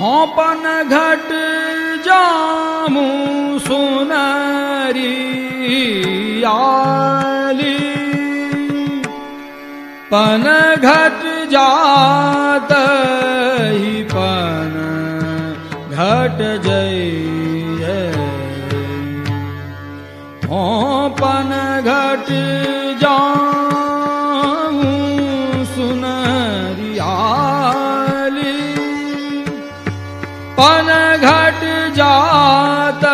होपन घट जामू सुनरी आली, पन घट जात ही पन घट जय। होपन घट जामू सुनरी आली, पन घट जात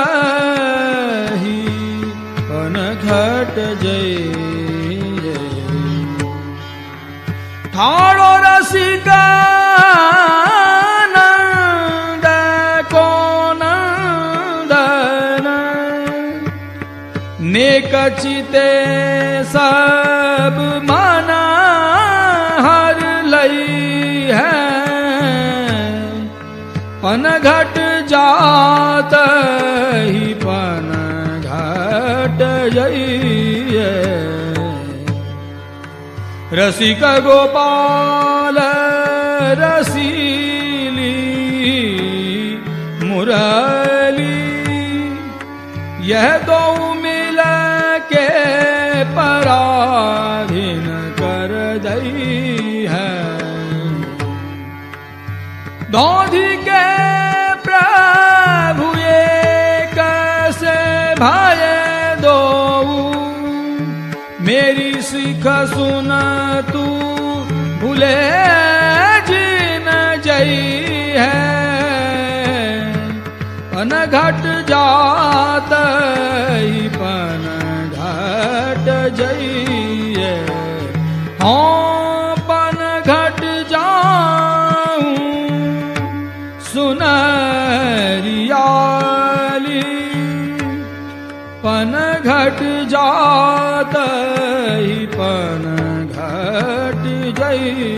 ही पन घट जय। ठाड़ो रसिका नंद को नंदन, नेक चिते सब मना हर लई है, पन घट जात ही पन घट जई। रसिक गोपाल रसीली मुरली, यह दो मिल के पराधीन कर दई है। दौधी के प्रभु एक से भय दो, मेरी सिख सुन तू भूले जिन जई है, पन घट जात ही पन घट जई। हाँ पन घट जाऊं सुनरियाली, पन घट जात ही पन घट जई।